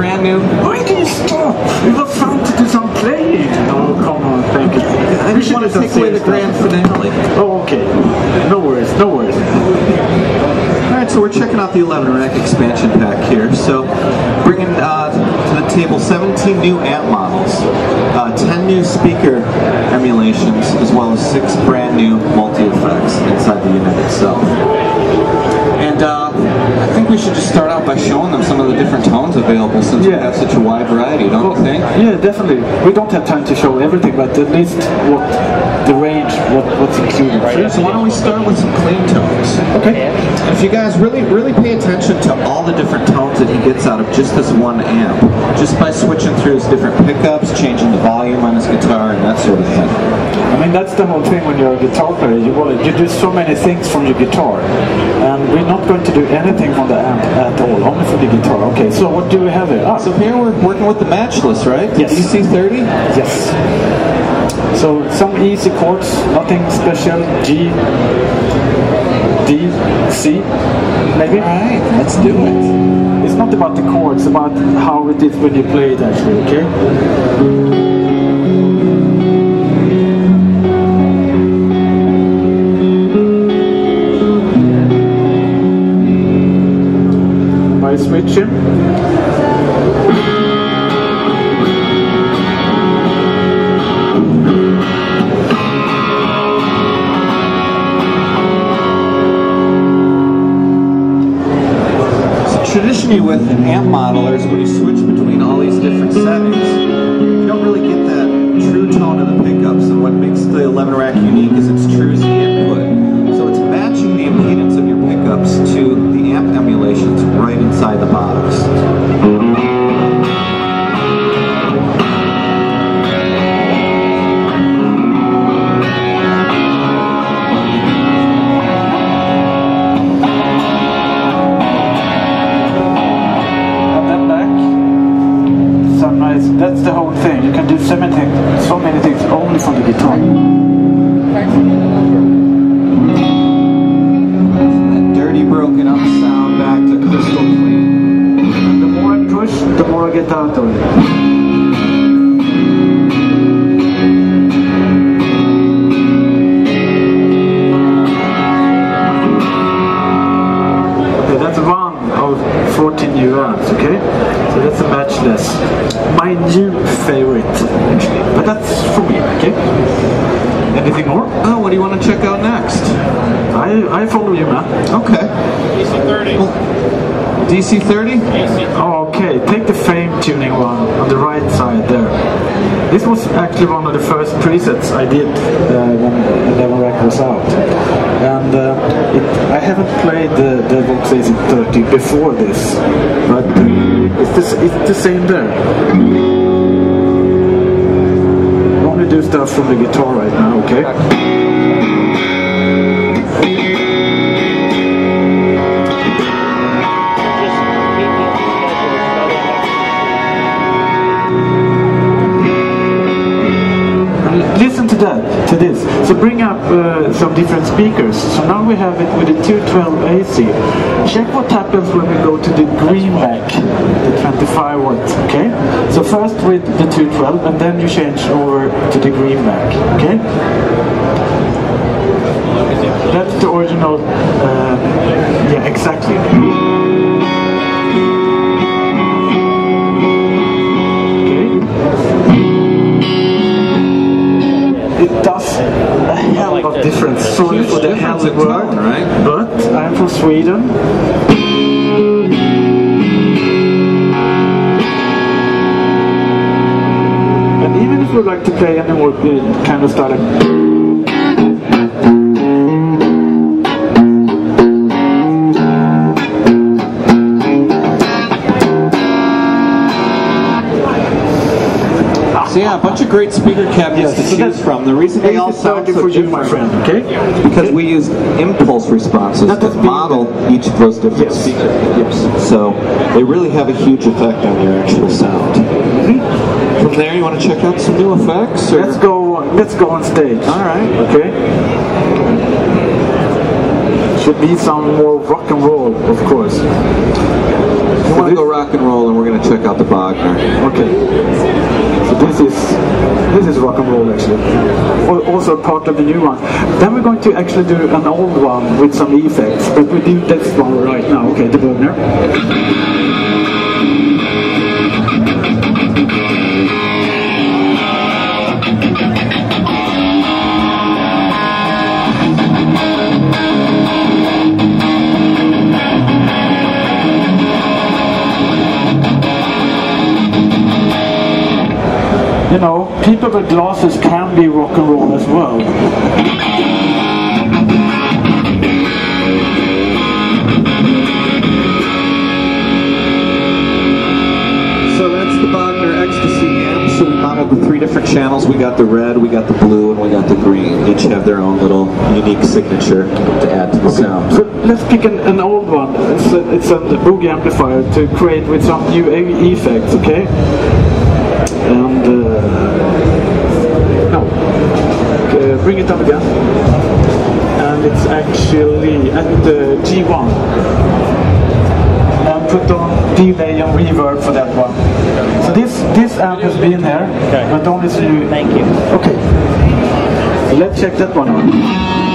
brand new. Why do you stop? We were fun to do some playing. Oh, come on, thank you. I just want to take away the grand finale. Oh, okay. No worries, no worries. Alright, so we're checking out the 11 rack expansion pack here. So, bringing to the table 17 new amp models, 10 new speaker emulations, as well as 6 brand new multi-effects inside the unit itself. And I think we should just start out by showing them some of the different tones available, since we have such a wide variety, don't you think? Yeah, definitely. We don't have time to show everything, but at least what the range, what's included. Right. So why don't we start with some clean tones? Okay. And if you guys really pay attention to all the different tones that he gets out of just this one amp, just by switching through his different pickups, changing the volume on his guitar, and that sort of thing. I mean, that's the whole thing when you're a guitar player. You do so many things from your guitar, and we're not going to do anything from the amp at all, only for the guitar. Okay, so what do we have here? So here we're working with the matchless, right? Yes. DC30? Yes. So some easy chords, nothing special. G, D, C, maybe? Alright, let's do it. It's not about the chords, it's about how it is when you play it actually, okay? By switching. Traditionally with an amp modeler is when you switch between all these different settings, you don't really get that true tone of the pickups, and what makes the 11 rack unique is its true Z input. So it's matching the impedance of your pickups to the amp emulations right inside the box. That's the whole thing. You can do so many things only from the guitar. That dirty, broken up sound back to crystal clean. And the more I push, the more I get out of it. That's one of 14 new amps, okay? So that's a matchless. My new favorite, actually. But that's for me, okay? Anything more? Oh, what do you want to check out next? I follow you, man. Okay. DC30. Well, DC30? Oh, okay. Take the frame tuning one on the right side there. This was actually one of the first presets I did when 11 rack was out. And I haven't played the Vox AC30 before this, but it's the same there. I only do stuff from the guitar right now, okay? Listen to this. So bring up some different speakers. So now we have it with the 212 AC. Check what happens when we go to the Greenback, the 25 watts, okay? So first with the 212 and then you change over to the Greenback, okay? That's the original, yeah, exactly. It does a hell of difference. Sorry for the hell of word, right? But I'm from Sweden. And even if we like to play any more kind of style, So yeah, a bunch of great speaker cabinets to choose from. The reason they all sound so for you, different, my friend, okay? because we use impulse responses to model each of those different speakers. Yes. So they really have a huge effect on your actual sound. From there, you want to check out some new effects? Or? Let's go on stage. All right. Okay. should be some more rock and roll, of course. We're going to go rock and roll, and we're going to check out the Bogner. Okay. So this is rock and roll, actually. Also part of the new one. Then we're going to actually do an old one with some effects, but we do this one right now. Okay, the Bogner. You know, people with glasses can be rock and roll as well. So that's the Bogner Ecstasy amp. So we modeled the 3 different channels. We got the red, we got the blue, and we got the green. Each have their own little unique signature to add to the sound. So let's pick an old one. It's a boogie amplifier to create with some new effects, okay? And bring it up again, and it's actually at the G1, and put on delay and reverb for that one. So this amp has been here, but only so you. Thank you. Okay, so let's check that one out.